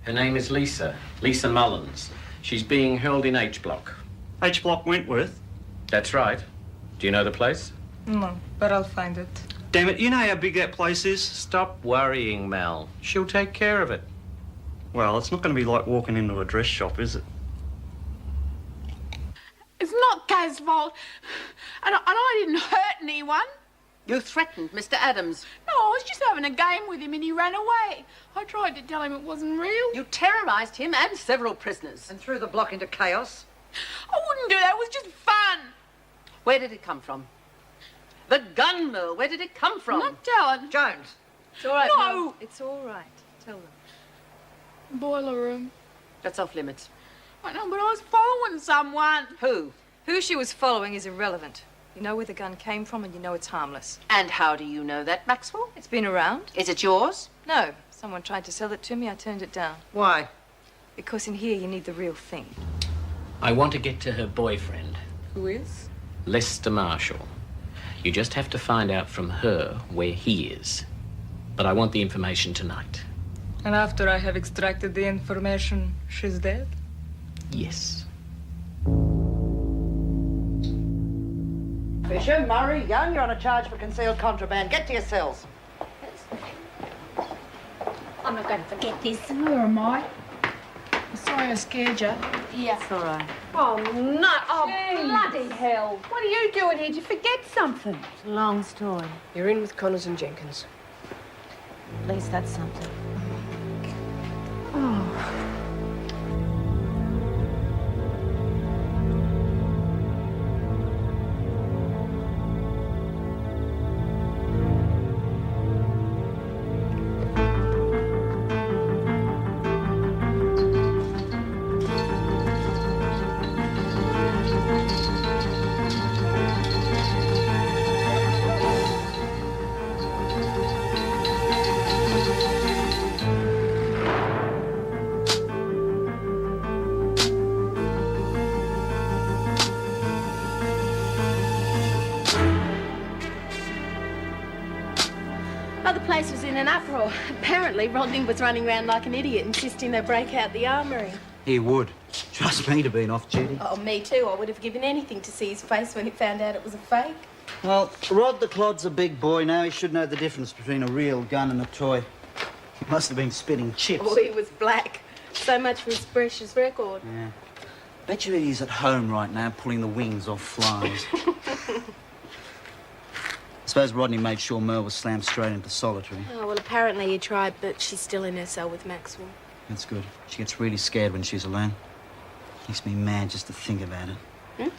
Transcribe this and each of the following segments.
Her name is Lisa Mullins. She's being held in H Block. H Block, Wentworth? That's right. Do you know the place? No, but I'll find it. Damn it, you know how big that place is? Stop worrying, Mel. She'll take care of it. Well, it's not going to be like walking into a dress shop, is it? It's not Kaz's fault. And I didn't hurt anyone. You threatened Mr. Adams. No, I was just having a game with him and he ran away. I tried to tell him it wasn't real. You terrorised him and several prisoners. And threw the block into chaos? I wouldn't do that. It was just fun. Where did it come from? The gun, Merle. Where did it come from? I'm not telling. Jones. It's all right, No. Merle. It's all right. Tell them. Boiler room. That's off limits. I know, but I was following someone. Who? Who she was following is irrelevant. You know where the gun came from and you know it's harmless. And how do you know that, Maxwell? It's been around. Is it yours? No. Someone tried to sell it to me. I turned it down. Why? Because in here you need the real thing. I want to get to her boyfriend, Who is? Lester Marshall. You just have to find out from her where he is. But I want the information tonight. And after I have extracted the information, she's dead? Yes. Fisher, Murray, Young, you're on a charge for concealed contraband. Get to your cells. I'm not going to forget this. Where am I? I'm sorry I scared you. Yeah. It's all right. Oh, no. Oh, bloody hell. What are you doing here? Did you forget something? It's a long story. You're in with Connors and Jenkins. At least that's something. Oh. Oh, the place was in an uproar. Apparently, Rodney was running around like an idiot, insisting they break out the armoury. He would. Trust me to be off duty. Oh, me too. I would have given anything to see his face when he found out it was a fake. Well, Rod the Clod's a big boy now. He should know the difference between a real gun and a toy. He must have been spitting chips. Oh, he was black. So much for his precious record. Yeah. Bet you he's at home right now pulling the wings off flies. I suppose Rodney made sure Merle was slammed straight into solitary. Oh, well, apparently he tried, but she's still in her cell with Maxwell. That's good. She gets really scared when she's alone. Makes me mad just to think about it.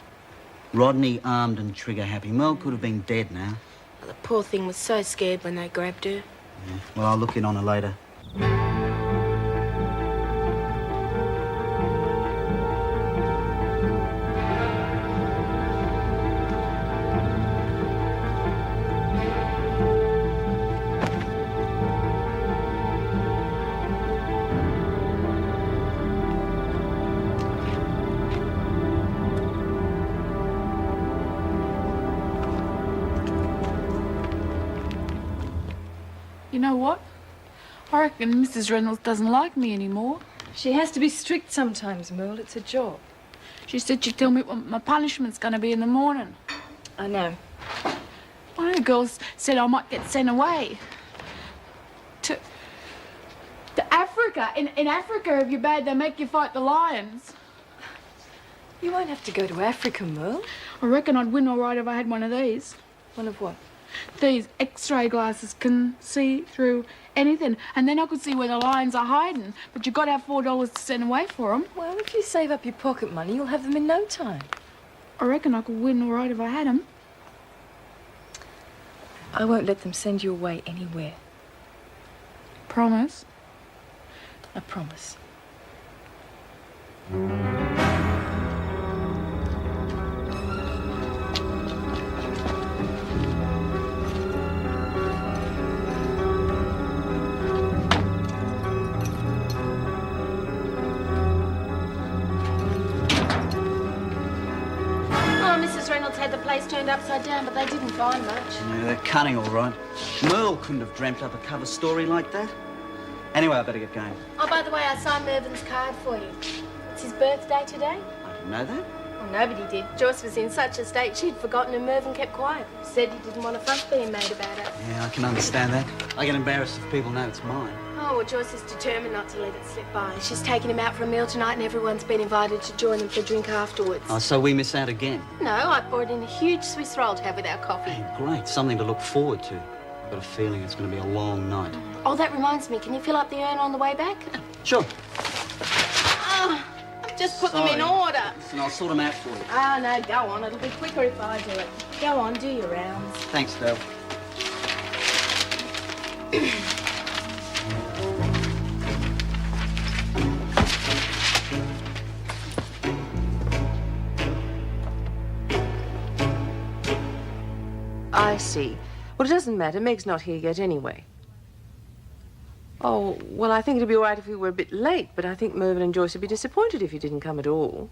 Rodney armed and trigger happy. Merle could have been dead now. Well, the poor thing was so scared when they grabbed her. Yeah. Well, I'll look in on her later. You know what? I reckon Mrs. Reynolds doesn't like me anymore. She has to be strict sometimes, Merle. It's a job. She said she'd tell me what my punishment's going to be in the morning. I know. One of the girls said I might get sent away. To Africa. In Africa, if you're bad, they make you fight the lions. You won't have to go to Africa, Merle. I reckon I'd win all right if I had one of these. One of what? These X-ray glasses can see through anything, and then I could see where the lions are hiding. But you've got to have $4 to send away for them. Well, if you save up your pocket money, you'll have them in no time. I reckon I could win all right if I had them. I won't let them send you away anywhere. Promise? I promise. Had the place turned upside down, but they didn't find much. Yeah, they're cunning, all right. Merle couldn't have dreamt up a cover story like that. Anyway, I better get going. Oh, by the way, I signed Mervin's card for you. It's his birthday today. I didn't know that. Well, nobody did. Joyce was in such a state she'd forgotten and Mervin kept quiet. Said he didn't want a fuss being made about it. Yeah, I can understand that. I get embarrassed if people know it's mine. Oh, well, Joyce is determined not to let it slip by. She's taking him out for a meal tonight and everyone's been invited to join them for a drink afterwards. Oh, so we miss out again? No, I brought in a huge Swiss roll to have with our coffee. Hey, great. Something to look forward to. I've got a feeling it's going to be a long night. Oh, that reminds me. Can you fill up the urn on the way back? Sure. Oh, just put them in order. Listen, I'll sort them out for you. Oh, no, go on. It'll be quicker if I do it. Go on, do your rounds. Thanks, Del. I see. Well, it doesn't matter. Meg's not here yet anyway. Oh, well, I think it'd be all right if we were a bit late, but I think Mervin and Joyce would be disappointed if you didn't come at all.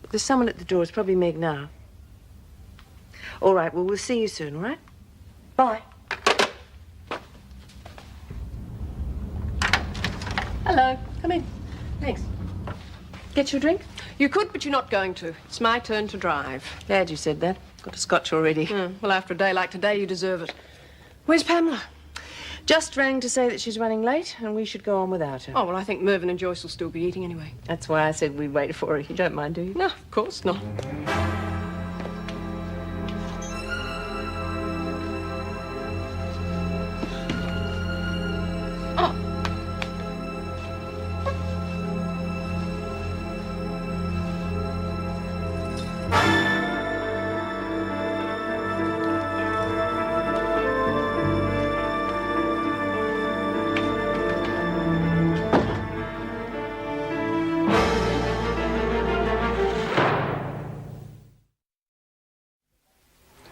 There's someone at the door. It's probably Meg now. All right, well, we'll see you soon, all right? Bye. Hello. Come in. Thanks. Get you a drink? You could, but you're not going to. It's my turn to drive. Glad you said that. Got a scotch already. Well, after a day like today, you deserve it. Where's Pamela? Just rang to say that she's running late and we should go on without her. Oh, well, I think Mervin and Joyce will still be eating anyway. That's why I said we'd wait for her. You don't mind, do you? No, of course not.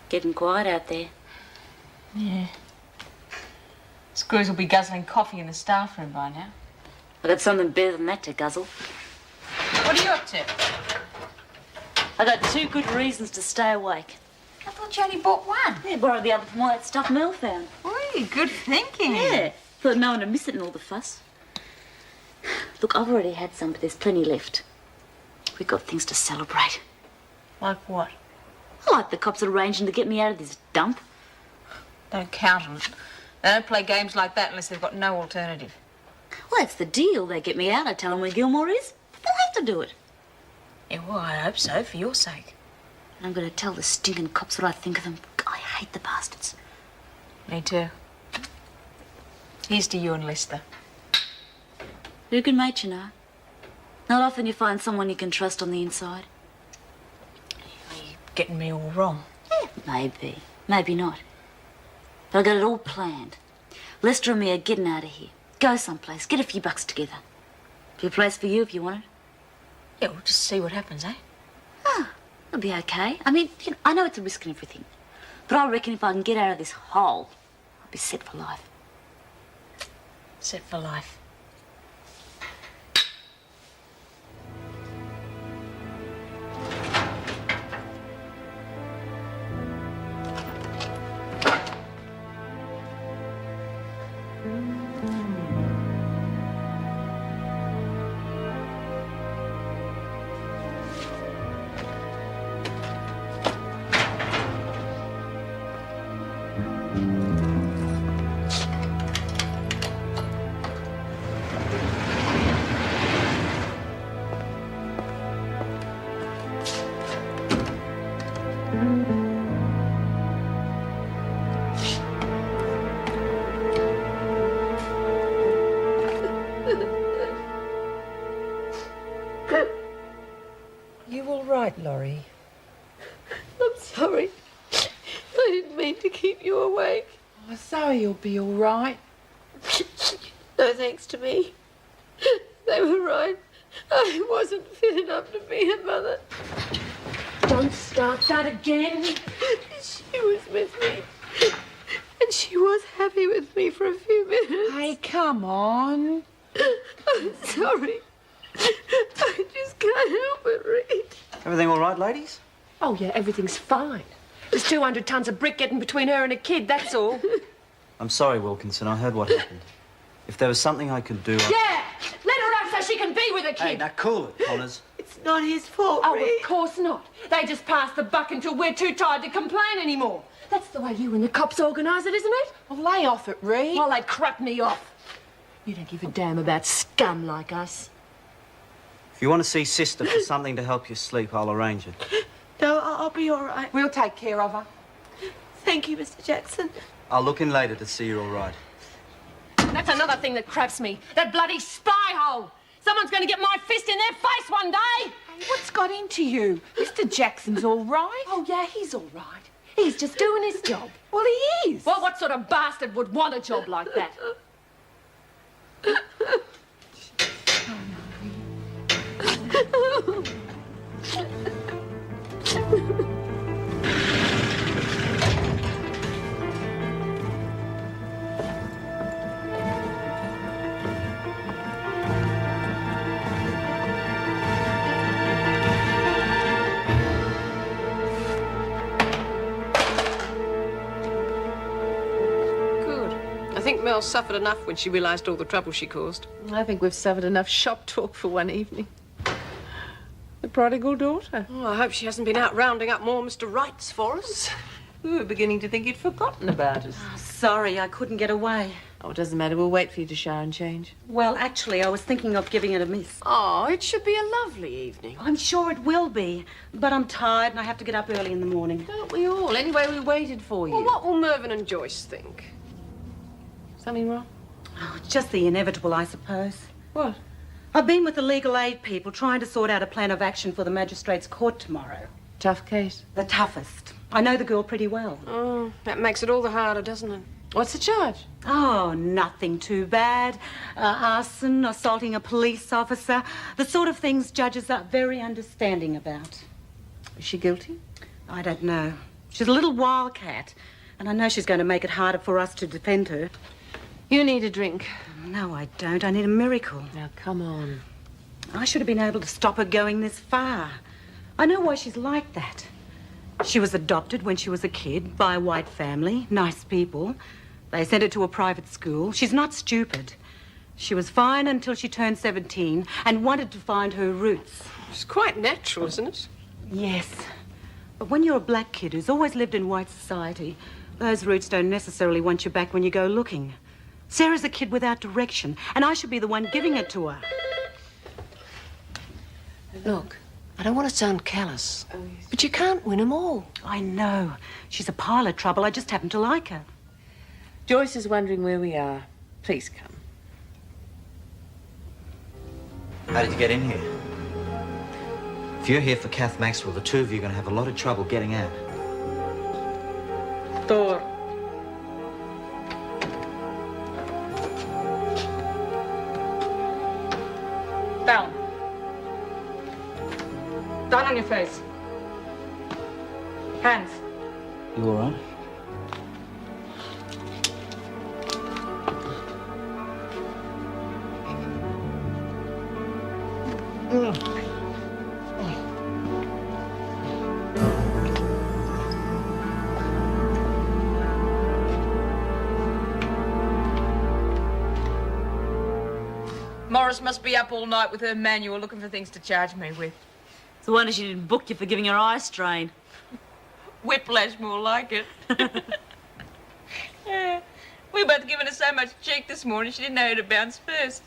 Getting quiet out there. Yeah. Screws will be guzzling coffee in the staff room by now. I got something better than that to guzzle. What are you up to? I got 2 good reasons to stay awake. I thought you only bought one. Yeah, borrowed the other from all that stuff Mel found. Oi, good thinking. Yeah. Thought no one would miss it in all the fuss. Look, I've already had some, but there's plenty left. We've got things to celebrate. Like what? I like the cops arranging to get me out of this dump. Don't count on it. They don't play games like that unless they've got no alternative. Well, that's the deal. They get me out, I tell them where Gilmore is. But they'll have to do it. Yeah, well, I hope so, for your sake. And I'm going to tell the stinking cops what I think of them. I hate the bastards. Me too. Here's to you and Lester. You're a good mate, you know. Not often you find someone you can trust on the inside. Getting me all wrong. Yeah, maybe. Maybe not. But I got it all planned. Lester and me are getting out of here. Go someplace. Get a few bucks together. Be a place for you if you want it. Yeah, we'll just see what happens, eh? Oh, it'll be okay. I mean, you know, I know it's a risk and everything. But I reckon if I can get out of this hole, I'll be set for life. Set for life. You all right, Laurie? I'm sorry. I didn't mean to keep you awake. Oh, sorry, you'll be all right. No thanks to me. They were right. I wasn't fit enough to be a mother. Don't start that again. She was with me. And she was happy with me for a few minutes. Hey, come on. I'm sorry. I just can't help it, Reed. Everything all right, ladies? Oh, yeah, everything's fine. There's 200 tons of brick getting between her and a kid, that's all. I'm sorry, Wilkinson. I heard what happened. If there was something I could do... Yeah! Let her out so she can be with a kid. Hey, now cool it, Connors. It's not his fault, Oh, Ree. of course not. They just pass the buck until we're too tired to complain anymore. That's the way you and the cops organise it, isn't it? Well, lay off it, Ree. Well, they crap me off. You don't give a damn about scum like us. If you want to see Sister for something to help you sleep, I'll arrange it. No, I'll be all right. We'll take care of her. Thank you, Mr. Jackson. I'll look in later to see you're all right. That's another thing that craps me. That bloody spy hole. Someone's going to get my fist in their face one day. What's got into you? Mr. Jackson's all right. Oh, yeah, he's all right. He's just doing his job. Well, he is. Well, what sort of bastard would want a job like that? I think Mel suffered enough when she realised all the trouble she caused. I think we've suffered enough shop talk for one evening. The prodigal daughter. Oh, I hope she hasn't been out rounding up more Mr. Rights for us. We were beginning to think you'd forgotten about us. Sorry, I couldn't get away. Oh, it doesn't matter. We'll wait for you to shower and change. Well, actually, I was thinking of giving it a miss. Oh, it should be a lovely evening. I'm sure it will be, but I'm tired and I have to get up early in the morning. Don't we all? Anyway, we waited for you. Well, what will Mervin and Joyce think? Something wrong? Oh, just the inevitable, I suppose. What? I've been with the legal aid people trying to sort out a plan of action for the magistrate's court tomorrow. Tough case? The toughest. I know the girl pretty well. Oh, that makes it all the harder, doesn't it? What's the charge? Oh, nothing too bad. Arson, assaulting a police officer. The sort of things judges are very understanding about. Is she guilty? I don't know. She's a little wildcat, and I know she's going to make it harder for us to defend her. You need a drink. No, I don't. I need a miracle. Now, come on. I should have been able to stop her going this far. I know why she's like that. She was adopted when she was a kid by a white family, nice people. They sent her to a private school. She's not stupid. She was fine until she turned 17 and wanted to find her roots. It's quite natural, isn't it? Yes. But when you're a black kid who's always lived in white society, those roots don't necessarily want you back when you go looking. Sarah's a kid without direction, and I should be the one giving it to her. Look, I don't want to sound callous, but you can't win them all. I know. She's a pile of trouble. I just happen to like her. Joyce is wondering where we are. Please come. How did you get in here? If you're here for Kath Maxwell, the two of you are going to have a lot of trouble getting out. Door. Down. Down on your face. Hands. You all right? Morris must be up all night with her manual looking for things to charge me with. It's a wonder she didn't book you for giving her eye strain. Whiplash, more like it. Yeah. We were both giving her so much cheek this morning, she didn't know who to bounce first.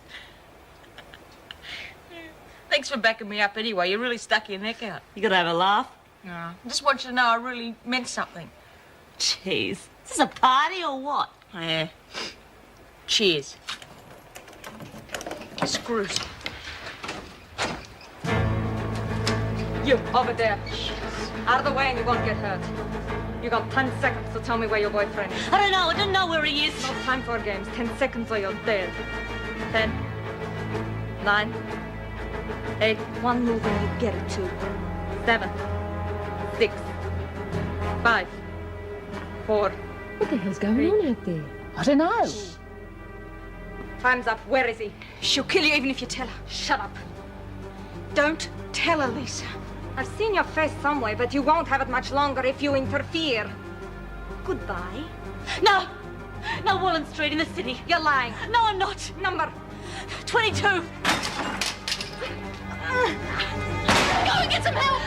Thanks for backing me up anyway. You really stuck your neck out. You gotta have a laugh. No, I just want you to know I really meant something. Jeez. Is this a party or what? Yeah. Cheers. Screws. You, over there. Out of the way and you won't get hurt. You got 10 seconds to tell me where your boyfriend is. I don't know where he is. No time for games. 10 seconds or you're dead. 10, 9, 8, one move and you get it too. 7, 6, 5, 4. What the hell's going on out there? I don't know. Time's up. Where is he? She'll kill you even if you tell her. Shut up. Don't tell her, Lisa. I've seen your face somewhere, but you won't have it much longer if you interfere. Goodbye. No! No, Wallen Street in the city. You're lying. No, I'm not. Number. 22. Go and get some help.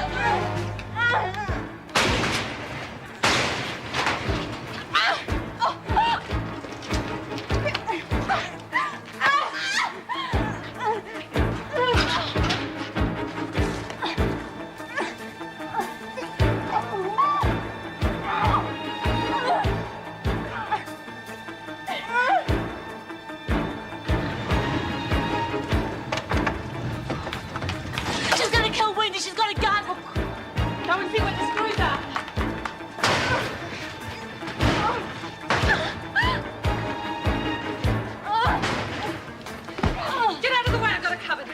She's gonna kill Wendy. She's got a gun. Go and see what the screws are. Get out of the way, I've got it covered.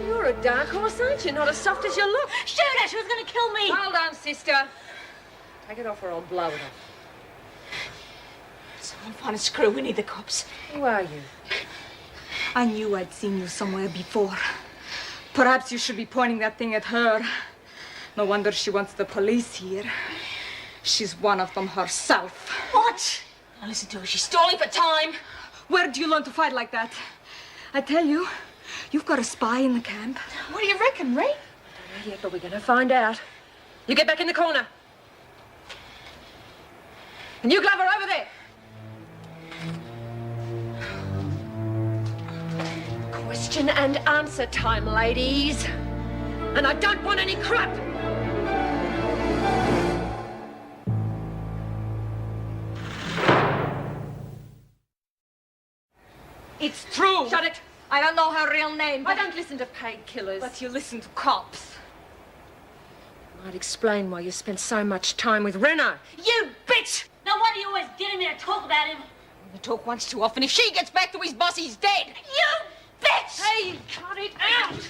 You're a dark horse, aren't you? Not as soft as you look. Shoot her. She was gonna kill me. Hold on, sister. Take it off or I'll blow it off. Someone find a screw. We need the cops. Who are you? I knew I'd seen you somewhere before. Perhaps you should be pointing that thing at her. No wonder she wants the police here. She's one of them herself. What? Now listen to her. She's stalling for time. Where do you learn to fight like that? I tell you, you've got a spy in the camp. What do you reckon, Ray? I don't know yet, but we're going to find out. You get back in the corner. And you, Glover, over there. Question and answer time, ladies. And I don't want any crap. It's true. Shut it. I don't know her real name. I don't listen to paid killers. But you listen to cops. Might explain why you spent so much time with Reno. You bitch! No wonder you always get in there to talk about him. You talk once too often. If she gets back to his boss, he's dead. You bitch! Hey, cut it out!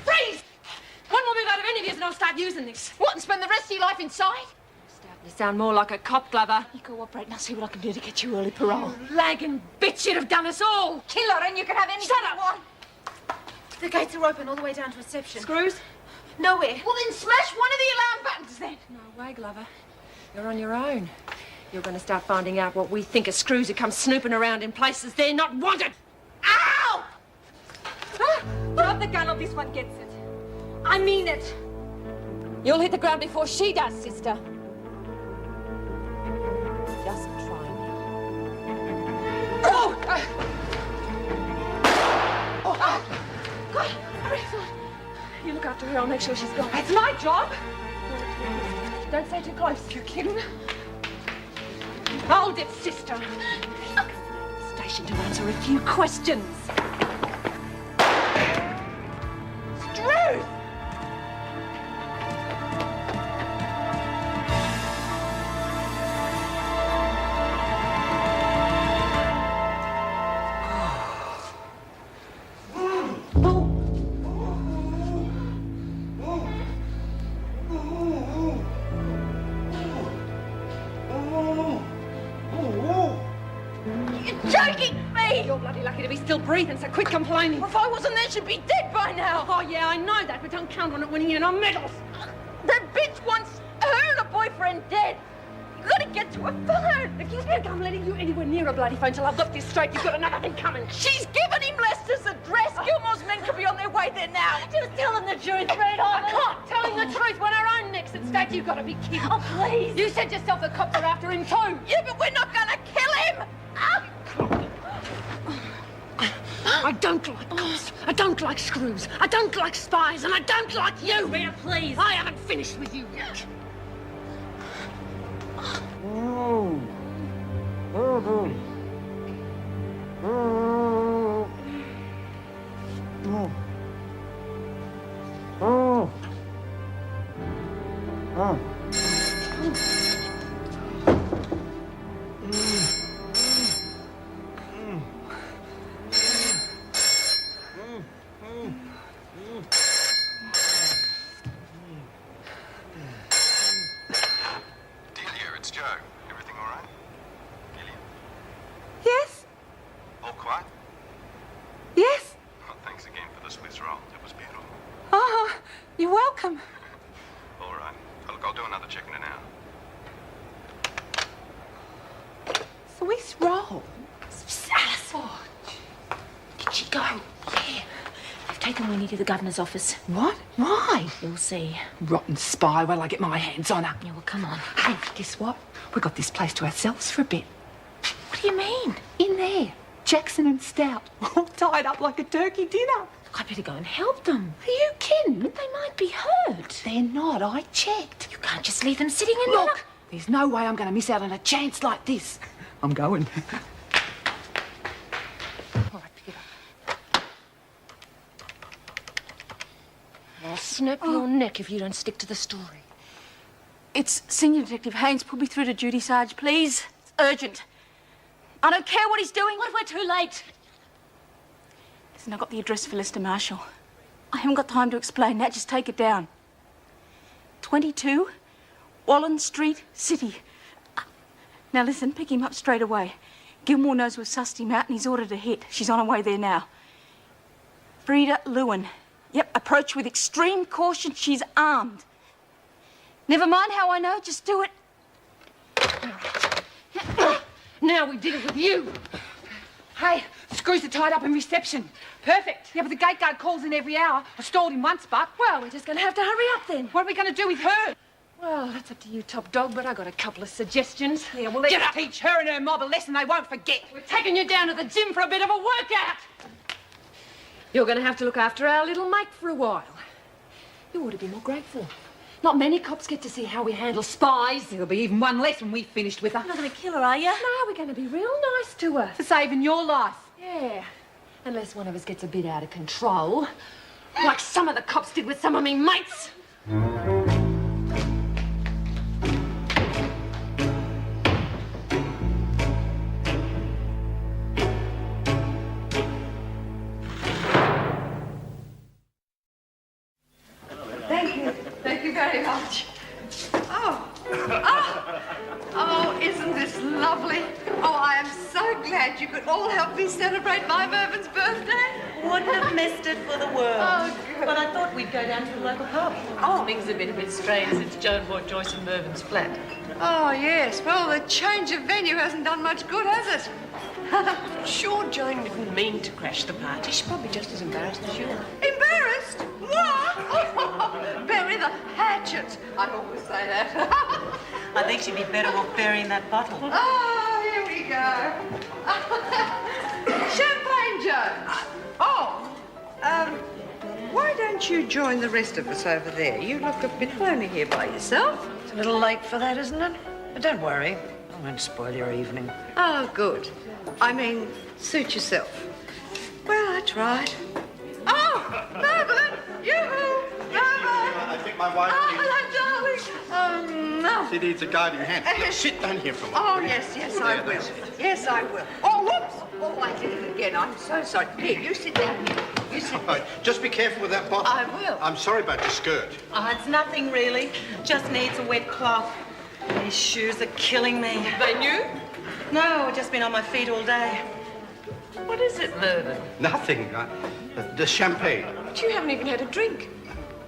Freeze! One more move out of any of you and I'll start using this. What, and spend the rest of your life inside? Starting to sound more like a cop, Glover. You cooperate and I'll see what I can do to get you early parole. Lagging bitch, you'd have done us all. Kill her and you can have any... Shut up! What? The gates are open all the way down to reception. Screws? Nowhere. Well, then smash one of the alarm buttons then. No way, Glover. You're on your own. You're going to start finding out what we think are screws who come snooping around in places they're not wanted. Ow! Drop the gun or this one gets it. I mean it. You'll hit the ground before she does, sister. Just try me. Oh! God, hurry. You look after her, I'll make sure she's gone. That's my job. Don't stay too close. You're kidding? Hold it, sister. Station to answer a few questions. Struth! You're bloody lucky to be still breathing, so quit complaining. If I wasn't there, she'd be dead by now. Oh, yeah, I know that, but don't count on it winning in our medals. That bitch wants her and her boyfriend dead. You gotta get to her phone. If you think I'm letting you anywhere near a bloody phone till I've got this straight, you've got another thing coming. She's given him Lester's address. Gilmore's men could be on their way there now. Just tell him the truth, Red I can't tell him the truth when our own neck's at stake. You've got to be kidding. Oh, please. You said yourself the cops are after him too. Yeah, but we're not gonna kill him. I don't like cops. I don't like screws. I don't like spies, and I don't like you. Rita, please. I haven't finished with you yet. Delia, it's Joe. Everything all right? Delia? Yes? All quiet? Yes? Oh, thanks again for the Swiss roll. It was beautiful. Oh, you're welcome. All right. Oh, look, I'll do another check in an hour. Swiss roll? Alice. Oh, did she go? Yeah. They've taken Winnie to the governor's office. What? Why? You'll see. Rotten spy. Wait till I get my hands on her. Yeah, well, come on. Hey, guess what? We got this place to ourselves for a bit. What do you mean? In there, Jackson and Stout, all tied up like a turkey dinner. Look, I better go and help them. Are you kidding? They might be hurt. They're not. I checked. You can't just leave them sitting in Look, there's no way I'm going to miss out on a chance like this. I'm going. All right, pick it up. I'll snap your neck if you don't stick to the story. It's Senior Detective Haynes. Put me through to duty, Sarge, please. It's urgent. I don't care what he's doing. What if we're too late? Listen, I've got the address for Lester Marshall. I haven't got time to explain that. Just take it down. 22 Wallen Street, City. Now listen, pick him up straight away. Gilmore knows we've sussed him out and he's ordered a hit. She's on her way there now. Frida Lewin. Yep, approach with extreme caution. She's armed. Never mind how I know, just do it. Now we did it with you. Hey, screws are tied up in reception. Perfect. Yeah, but the gate guard calls in every hour. I stalled him once, but... Well, we're just going to have to hurry up then. What are we going to do with her? Well, that's up to you, top dog, but I got a couple of suggestions. Yeah, well, let's teach her and her mob a lesson they won't forget. We're taking you down to the gym for a bit of a workout. You're going to have to look after our little mate for a while. You ought to be more grateful. Not many cops get to see how we handle spies. There'll be even one less when we've finished with her. You're not going to kill her, are you? No, we're going to be real nice to her. For saving your life. Yeah, unless one of us gets a bit out of control. Like some of the cops did with some of me mates. Thank you very much. Oh, isn't this lovely? Oh, I am so glad you could all help me celebrate my Mervin's birthday. Wouldn't have missed it for the world. Oh, good. But I thought we'd go down to the local pub. Oh. Things have been a bit strange since Joan bought Joyce and Mervin's flat. Oh, yes. Well, the change of venue hasn't done much good, has it? Sure, Joan didn't mean to crash the party. She's probably just as embarrassed as you are. Embarrassed? What? Bury the hatchet. I always say that. I think she'd be better off burying that bottle. Ah, here we go. Champagne, Jones. Why don't you join the rest of us over there? You look a bit lonely here by yourself. It's a little late for that, isn't it? But don't worry. I won't spoil your evening. Oh, good. I mean, suit yourself. Well, I tried. Oh, Mervin! Yoo-hoo! Mervin! I think my wife Hello, darling. No. She needs a guiding hand. Sit down here for a moment. Oh, yes, I will. Yes, I will. Oh, whoops! Oh, I did it again. I'm so sorry. Here, you sit down here. You sit All right, just be careful with that bottle. I will. I'm sorry about your skirt. Oh, it's nothing really. Just needs a wet cloth. These shoes are killing me. They new? No, I've just been on my feet all day. What is it, Mervin? Nothing. The champagne. But you haven't even had a drink.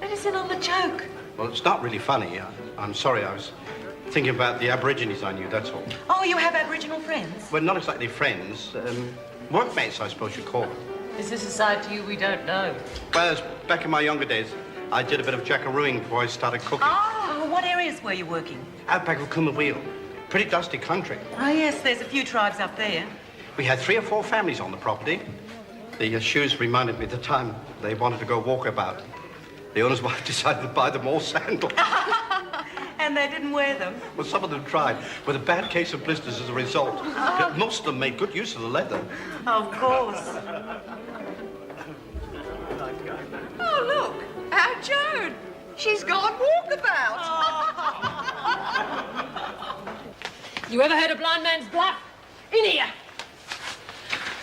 Let us in on the joke. Well, it's not really funny. I'm sorry. I was thinking about the Aborigines I knew, that's all. Oh, you have Aboriginal friends? Well, not exactly friends. Workmates, I suppose you'd call them. Is this a side to you we don't know? Well, back in my younger days, I did a bit of jackarooing before I started cooking. Oh, what areas were you working? Outback of Kumaweel. Pretty dusty country. Oh, yes, there's a few tribes up there. We had 3 or 4 families on the property. The shoes reminded me of the time they wanted to go walkabout. The owner's wife decided to buy them all sandals. And they didn't wear them? Well, some of them tried, with a bad case of blisters as a result. But most of them made good use of the leather. Of course. Oh, look. Our Joan. She's gone walkabout. You ever heard a blind man's bluff? In here.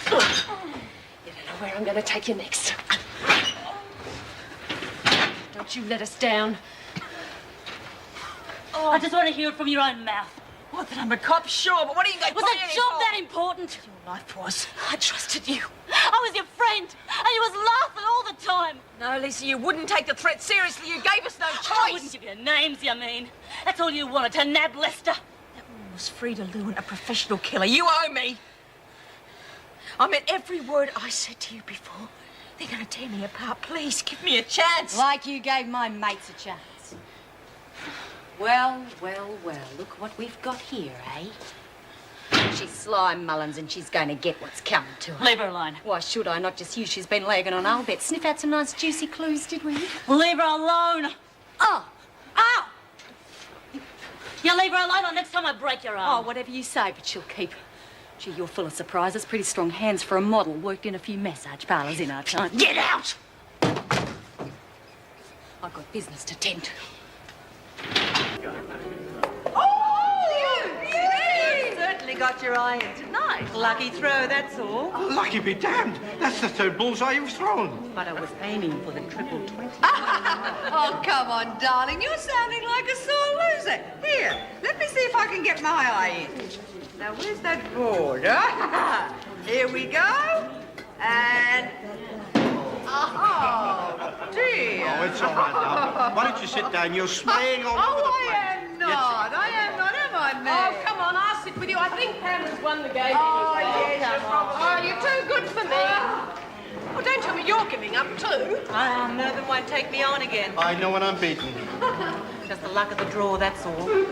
You don't know where I'm going to take you next. Don't you let us down. I just want to hear it from your own mouth. What, that I'm a cop? Sure, but what are you going to Was that job that important? Your life was. I trusted you. I was your friend, and you was laughing all the time. No, Lisa, you wouldn't take the threat seriously. You gave us no choice. I wouldn't give you names, you mean. That's all you wanted, to nab Lester. was Frida Lewin, a professional killer. You owe me. I meant every word I said to you before. They're going to tear me apart. Please, give me a chance. Like you gave my mates a chance. Well, well, well, look what we've got here, eh? She's sly, Mullins, and she's going to get what's coming to her. Leave her alone. Why should I? Not just you. She's been lagging on. I'll bet. Sniff out some nice juicy clues, did we? Leave her alone. Oh! Ow! You leave her alone or next time I break your arm. Oh, whatever you say, but she'll keep. Gee, you're full of surprises. Pretty strong hands for a model. Worked in a few massage parlours in our time. Get out! I've got business to tend to. You certainly got your eye in tonight. Lucky throw, that's all. Oh, lucky be damned. That's the third bullseye you've thrown. But I was aiming for the triple 20. Oh, come on, darling. You're sounding like a sore loser. Here, let me see if I can get my eye in. Now, where's that board? Here we go. And... Oh, dear. Oh, it's all right now. Why don't you sit down? You're swaying all over the place. I am not, am I, Meg? Oh, come on, I'll sit with you. I think Pamela's won the game. Oh, anyway. yes, you're probably... Oh, you're too good for me. Oh, don't tell me you're giving up too. Mervyn won't take me on again. I know when I'm beaten. Just the luck of the draw, that's all.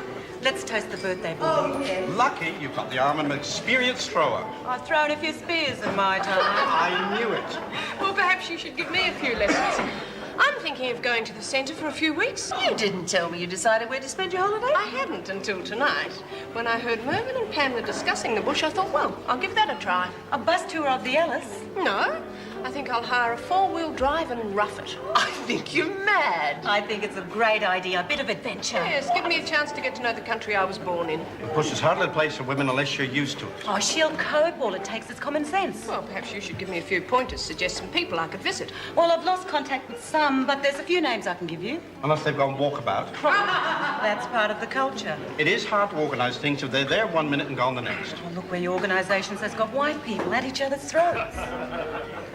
Let's toast the birthday boy. Oh, yes. Lucky you've got the arm of an experienced thrower. I've thrown a few spears in my time. I knew it. Well, perhaps you should give me a few lessons. I'm thinking of going to the centre for a few weeks. You didn't tell me you decided where to spend your holiday. I hadn't until tonight. When I heard Mervin and Pamela discussing the bush, I thought, well, I'll give that a try. A bus tour of the Ellis? No, I think I'll hire a four-wheel drive and rough it. I think you're mad. I think it's a great idea. A bit of adventure. Yes, give me a chance to get to know the country I was born in. Of course, it's hardly a place for women unless you're used to it. Oh, she'll cope. All it takes is common sense. Well, perhaps you should give me a few pointers, suggest some people I could visit. Well, I've lost contact with some, but there's a few names I can give you. Unless they've gone walkabout. That's part of the culture. It is hard to organise things if they're there 1 minute and gone the next. Well, look where your organisations has got white people at each other's throats.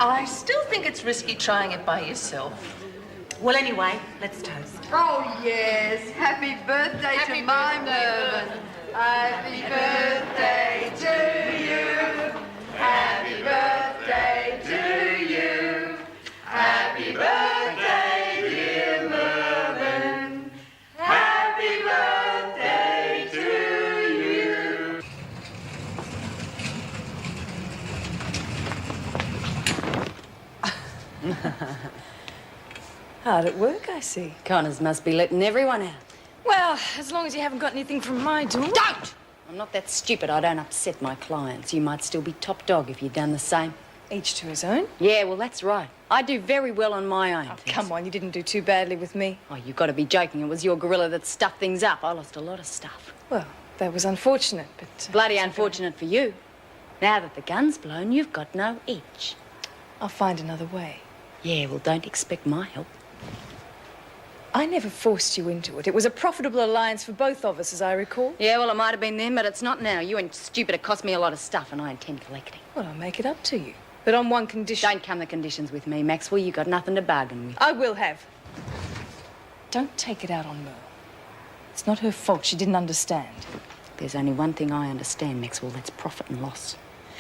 I still think it's risky trying it by yourself. Well, anyway, let's toast. Oh, yes. Happy birthday to my Mervyn. Happy birthday to you. Happy birthday to you. Happy birthday, dear Mervyn. Happy birthday to you. Hard at work, I see. Connors must be letting everyone out. Well, as long as you haven't got anything from my door. Don't! I'm not that stupid. I don't upset my clients. You might still be top dog if you'd done the same. Each to his own. Yeah, well, that's right. I do very well on my own. Oh, come on, you didn't do too badly with me. Oh, you've got to be joking. It was your gorilla that stuffed things up. I lost a lot of stuff. Well, that was unfortunate, but... Bloody unfortunate for you. Now that the gun's blown, you've got no edge. I'll find another way. Yeah, well, don't expect my help. I never forced you into it. It was a profitable alliance for both of us, as I recall. Yeah, well, it might have been then, but it's not now. You and Stupid have cost me a lot of stuff, and I intend collecting. Well, I'll make it up to you. But on one condition. Don't come the conditions with me, Maxwell. You got nothing to bargain with. I will have. Don't take it out on Merle. It's not her fault. She didn't understand. There's only one thing I understand, Maxwell. That's profit and loss.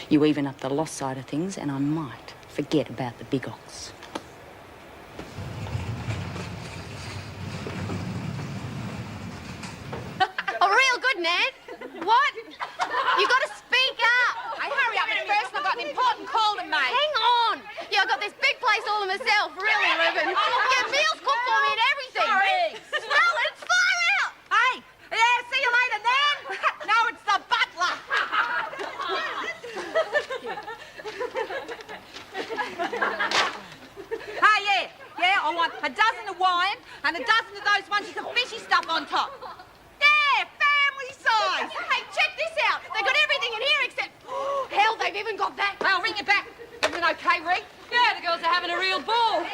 You even up the loss side of things, and I might forget about the big ox. Oh, real good, Ned. What? You got to speak up. Hey, hurry up, McPherson. I've got an important call to make. Hang on. Yeah, I've got this big place all to myself, really, Mervyn. Get meals cooked for me and everything. Sorry. Well, it's far out. Hey, yeah, see you later, then. No, it's the butler. Hey, yeah, I want a dozen of wine and a dozen of those ones with the fishy stuff on top. Yeah, family size. Hey, check this out. They got everything in here except... hell, they've even got that. Well, ring it back. Everything okay, Reek? Yeah, the girls are having a real ball.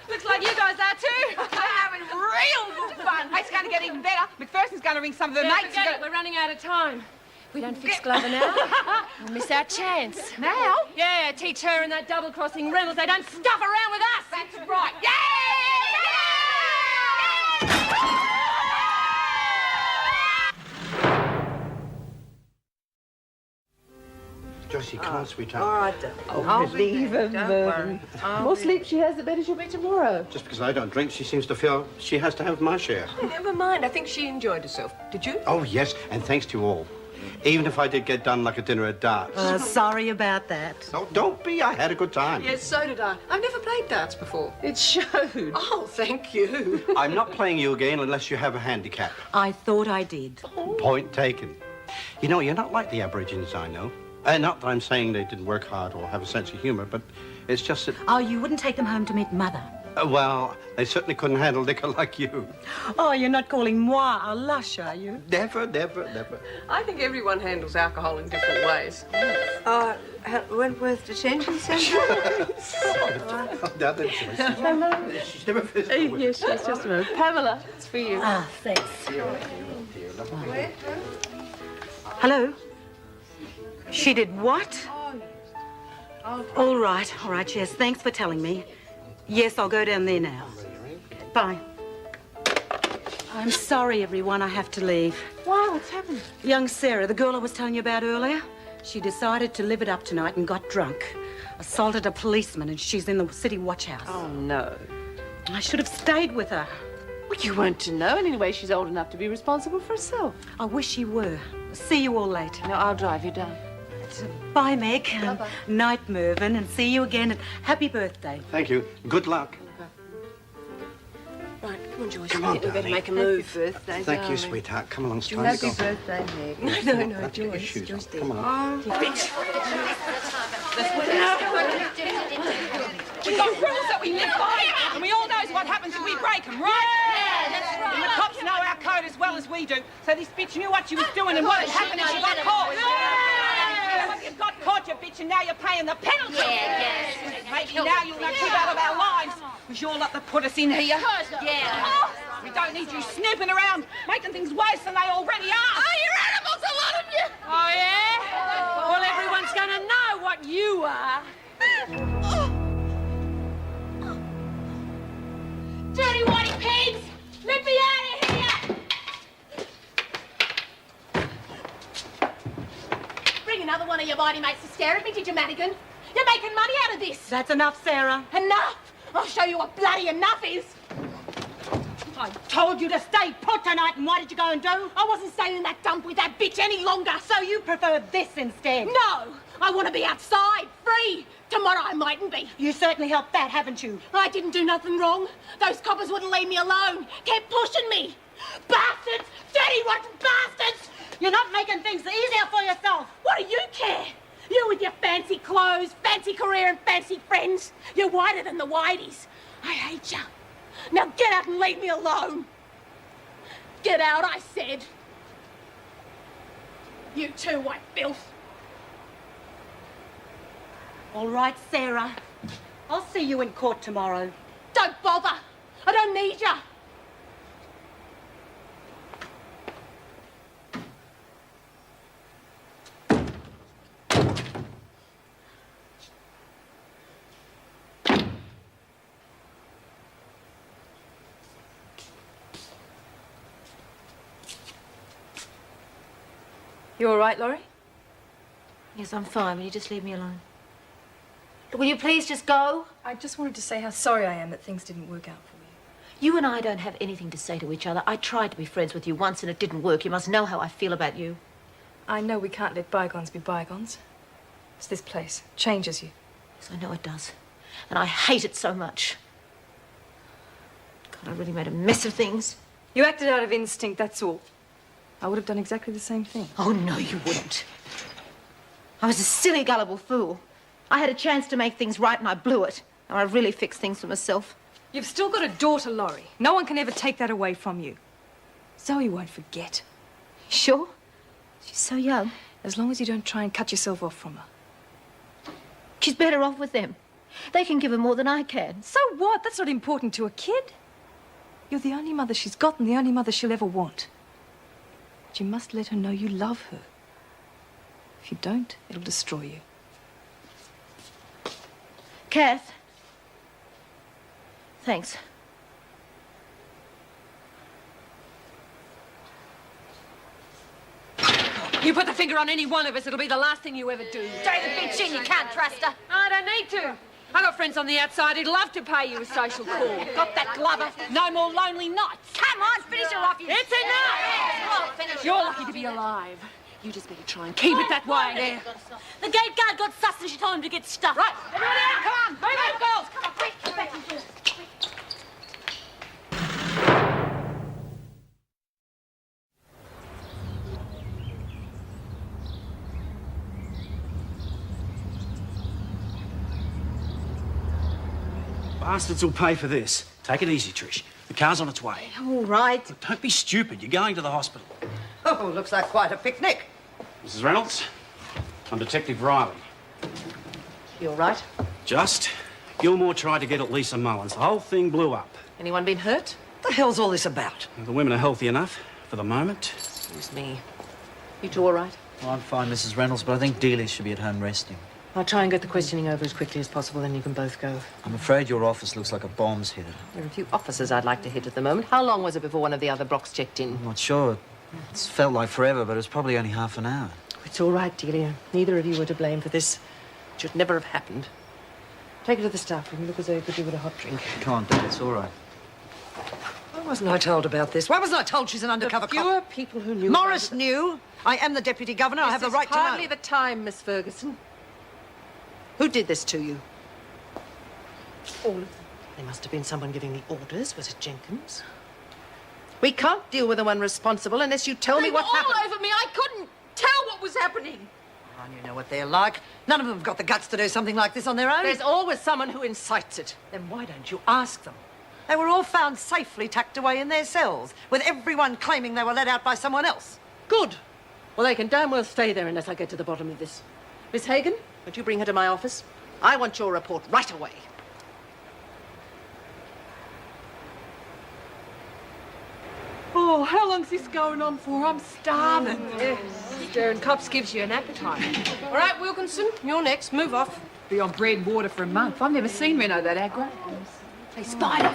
Looks like you guys are too. We're having real good fun. Hey, it's going to get even better. McPherson's going to ring some of her mates. Forget it. We're running out of time. If we don't fix Glover now, we'll miss our chance. Now? Yeah, teach her and that double-crossing Reynolds they don't stuff around with us. That's right. Yeah! Joyce, come on, sweetheart. All right, darling. I'll believe her, Mervyn. The more sleep she has, the better she'll be tomorrow. Just because I don't drink, she seems to feel she has to have my share. Never mind. I think she enjoyed herself. Did you? Oh, yes, and thanks to you all. Even if I did get done like a dinner at darts. Sorry about that. Oh, don't be. I had a good time. Yes, so did I. I've never played darts before. It showed. Oh, thank you. I'm not playing you again unless you have a handicap. I thought I did. Point taken. You know, you're not like the Aborigines I know. Not that I'm saying they didn't work hard or have a sense of humor, but it's just that... Oh, you wouldn't take them home to meet Mother? Well, they certainly couldn't handle liquor like you. Oh, you're not calling moi a lush, are you? Never, never, never. I think everyone handles alcohol in different ways. Wentworth Detention Centre? Oh, now then, Joyce. She's never visited with Yes, yes, just a moment. Pamela, it's for you. Ah, thanks. Dear, Hello? She did what? All right, yes, thanks for telling me. Yes, I'll go down there now. Bye. I'm sorry, everyone, I have to leave. Why? What's happened? Young Sarah, the girl I was telling you about earlier, she decided to live it up tonight and got drunk. Assaulted a policeman and she's in the city watch house. Oh, no. I should have stayed with her. Well, you weren't to know. Anyway, she's old enough to be responsible for herself. I wish she were. See you all later. No, I'll drive you down. Bye, Meg. Bye-bye. Night, Mervyn, and see you again, and happy birthday. Thank you. Good luck. Right, come on, Joyce. Come on, we better darling. make a move. Happy birthday, Thank you, darling. sweetheart. Come along, it's time to go. Happy birthday, Meg. No, Joyce. Joyce, come on. We've got rules that we live by, and we all knows what happens if we break them, right? Yeah, that's right. And the cops know our code as well as we do, so this bitch knew what she was doing and what had happened if she got caught. Yeah. Well, you got caught, you bitch, and now you're paying the penalty. Yeah. Maybe now you'll not keep out of our lives. It was your lot that put us in here. Yeah. Oh, we don't need you snooping around, making things worse than they already are. Oh, you're animals, a lot of you. Oh, yeah? Well, everyone's going to know what you are. Dirty whitey pigs! Let me out of here! Bring another one of your mighty mates to stare at me, did you, Madigan? You're making money out of this. That's enough, Sarah. Enough? I'll show you what bloody enough is. I told you to stay put tonight, and what did you go and do? I wasn't staying in that dump with that bitch any longer. So you prefer this instead? No! I want to be outside, free. Tomorrow I mightn't be. You certainly helped that, haven't you? I didn't do nothing wrong. Those coppers wouldn't leave me alone. Kept pushing me. Bastards! Dirty, rotten bastards! You're not making things easier for yourself. What do you care? You with your fancy clothes, fancy career and fancy friends. You're whiter than the whiteys. I hate you. Now get out and leave me alone. Get out, I said. You too, white filth. All right, Sarah. I'll see you in court tomorrow. Don't bother. I don't need you. You all right, Laurie? Yes, I'm fine. Will you just leave me alone? Will you please just go? I just wanted to say how sorry I am that things didn't work out for you. You and I don't have anything to say to each other. I tried to be friends with you once and it didn't work. You must know how I feel about you. I know we can't let bygones be bygones. It's this place. Changes you. Yes, I know it does. And I hate it so much. God, I really made a mess of things. You acted out of instinct, that's all. I would have done exactly the same thing. Oh, no, you wouldn't. I was a silly, gullible fool. I had a chance to make things right and I blew it. Now I really fixed things for myself. You've still got a daughter, Laurie. No one can ever take that away from you. Zoe won't forget. Sure? She's so young. As long as you don't try and cut yourself off from her. She's better off with them. They can give her more than I can. So what? That's not important to a kid. You're the only mother she's got and the only mother she'll ever want. But you must let her know you love her. If you don't, it'll destroy you. Kath. Thanks. You put the finger on any one of us, it'll be the last thing you ever do. Throw the bitch in, you can't trust her. I don't need to. I got friends on the outside who'd love to pay you a social call. Got that, Glover? No more lonely nights. Come on, finish her off, you... It's enough! Well, finish You're her lucky to be alive. You just better try and keep it that way. There. The gate guard got sus and she told him to get stuffed. Right, everybody out, come on! Move out, girls! Come on, quick, get back into it. Bastards will pay for this. Take it easy, Trish. The car's on its way. All right. Look, don't be stupid. You're going to the hospital. Oh, looks like quite a picnic. Mrs. Reynolds, I'm Detective Riley. You all right? Just. Gilmore tried to get at Lisa Mullins. The whole thing blew up. Anyone been hurt? What the hell's all this about? The women are healthy enough for the moment. Excuse me. You two all right? Well, I'm fine, Mrs. Reynolds, but I think Dealey should be at home resting. I'll try and get the questioning over as quickly as possible, then you can both go. I'm afraid your office looks like a bomb's hit it. There are a few officers I'd like to hit at the moment. How long was it before one of the other Brocks checked in? I'm not sure. It's felt like forever, but it's probably only half an hour. It's all right, Delia. Neither of you were to blame for this. It should never have happened. Take her to the staff room. You look as though you could do with a hot drink. Come on, Dad, it's all right. Why wasn't I told about this? Why wasn't I told she's an undercover The fewer people who knew... Morris knew. I am the Deputy Governor. I have the right to know. Hardly the time, Miss Ferguson. Who did this to you? All of them. There must have been someone giving the orders. Was it Jenkins? We can't deal with the one responsible unless you tell me what happened. All over me. I couldn't tell what was happening. Oh, you know what they're like. None of them have got the guts to do something like this on their own. There's always someone who incites it. Then why don't you ask them? They were all found safely tucked away in their cells, with everyone claiming they were let out by someone else. Good. Well, they can damn well stay there unless I get to the bottom of this. Miss Hagan, would you bring her to my office? I want your report right away. Oh, how long's this going on for? I'm starving. Yes, staring cops gives you an appetite. All right, Wilkinson, you're next. Move off. Be on bread and water for a month. I've never seen Reno that aggro. Hey, Spider,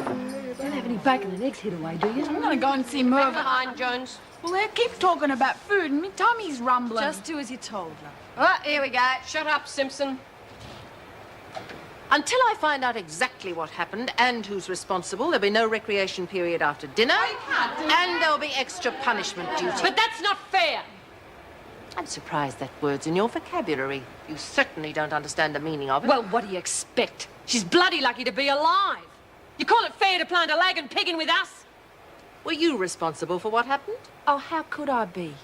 you don't have any bacon and eggs hid away, do you? I'm gonna go and see Mervin. Behind, Jones. Well, they keep talking about food and my tummy's rumbling. Just do as you're told, love. Oh, here we go. Shut up, Simpson. Until I find out exactly what happened and who's responsible, there'll be no recreation period after dinner. And there'll be extra punishment duty. But that's not fair. I'm surprised that word's in your vocabulary. You certainly don't understand the meaning of it. Well, what do you expect? She's bloody lucky to be alive. You call it fair to plant a lag and pig in with us? Were you responsible for what happened? Oh, how could I be?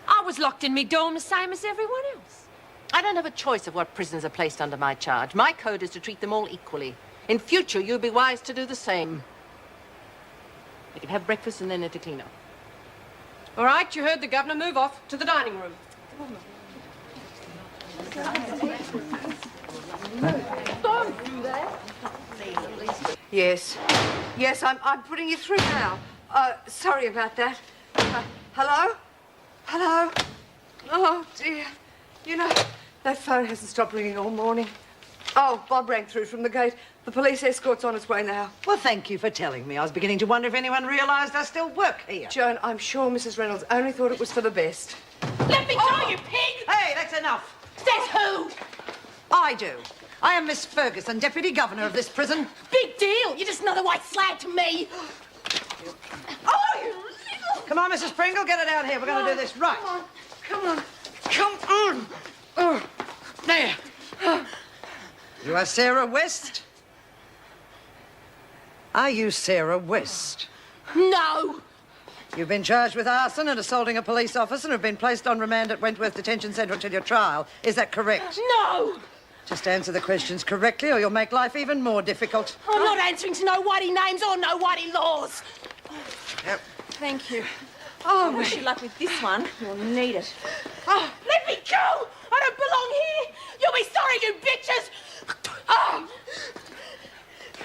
I was locked in me dorm the same as everyone else. I don't have a choice of what prisoners are placed under my charge. My code is to treat them all equally. In future, you'll be wise to do the same. You can have breakfast and then to clean up. All right, you heard the governor. Move off to the dining room. Don't do that. Yes. Yes, I'm putting you through now. Sorry about that. Hello? Hello? Oh, dear. You know, that phone hasn't stopped ringing all morning. Oh, Bob rang through from the gate. The police escort's on its way now. Well, thank you for telling me. I was beginning to wonder if anyone realised I still work here. Joan, I'm sure Mrs. Reynolds only thought it was for the best. Let me go, you pig! Hey, that's enough. Says who? I do. I am Miss Ferguson, Deputy Governor of this prison. Big deal. You're just another white slag to me. Oh, you little... Come on, Mrs. Pringle, get her down here. We're going to do this right. Come on. Come on. Oh, there. You are Sarah West? Are you Sarah West? No. You've been charged with arson and assaulting a police officer and have been placed on remand at Wentworth Detention Centre until your trial. Is that correct? No. Just answer the questions correctly or you'll make life even more difficult. I'm not answering to no whitey names or no whitey laws. Yep. Thank you. Oh, I wish you luck with this one. You'll need it. Oh, let me go! I don't belong here! You'll be sorry, you bitches! Oh.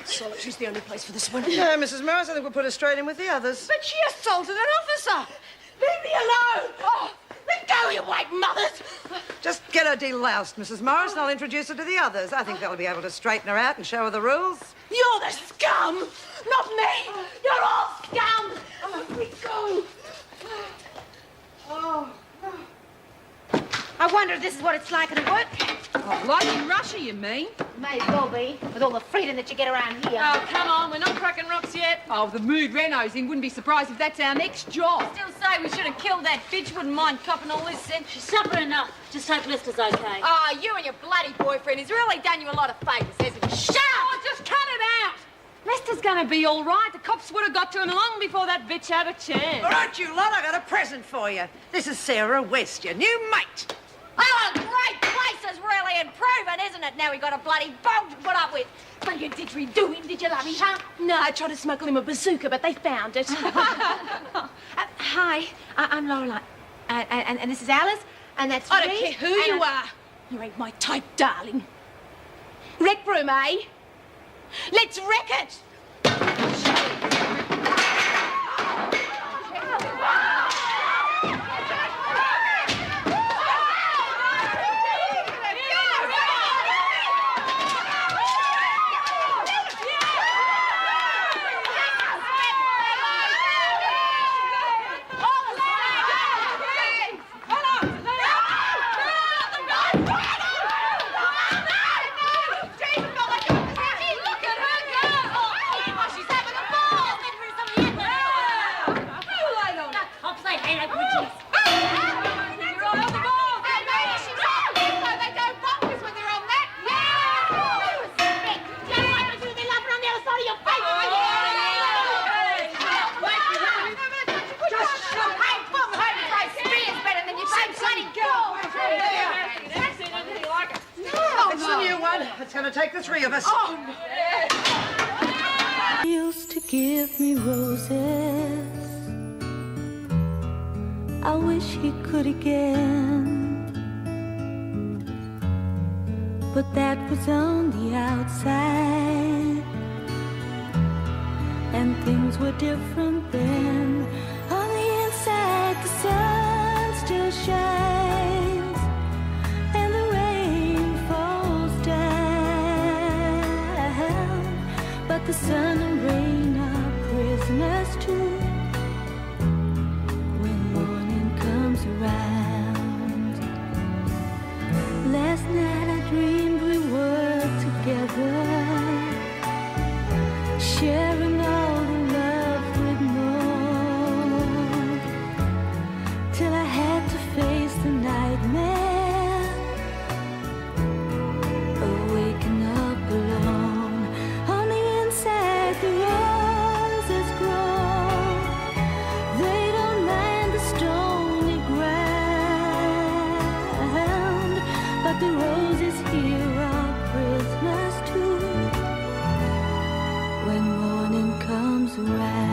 Solitary's the only place for this one. No, Mrs. Morris, I think we'll put her straight in with the others. But she assaulted an officer! Leave me alone! Oh, let go, you white mothers! Just get her deloused, Mrs. Morris, and I'll introduce her to the others. I think they'll be able to straighten her out and show her the rules. You're the scum! Not me! You're all scum! Let me go! Oh, I wonder if this is what it's like at work. Oh, like in Russia, you mean? May well be, with all the freedom that you get around here. Oh, come on, we're not cracking rocks yet. Oh, the mood Renault's in, wouldn't be surprised if that's our next job. Still say we should have killed that bitch. Wouldn't mind copping all this sense. She's suffered enough. Just hope Lister's okay. Oh, you and your bloody boyfriend has really done you a lot of favours, hasn't he? Shut up! Just cut it out! Lester's gonna be all right. The cops would have got to him long before that bitch had a chance. All right, you lot, I got a present for you. This is Sarah West, your new mate. Oh, a great place is really improving, isn't it? Now we got a bloody bog to put up with. But you did redo him, did you, lovey, huh? No, I tried to smuggle him a bazooka, but they found it. Hi, I'm Lorelei. And this is Alice, and that's I don't Reed, care who you are. You ain't my type, darling. Rec room, eh? Let's wreck it! It's the new one. It's going to take the three of us. He used to give me roses. I wish he could again, but that was on the outside, and things were different then. On the inside, the sun still shines, and the rain falls down, but the sun and rain are prisoners too. Around. Last night I dreamed we were together, sharing all the love we'd known, till I had to face the nightmare of waking up alone. On the inside the roses grow, they don't mind the stone, but the roses here are prisoners too. When morning comes around.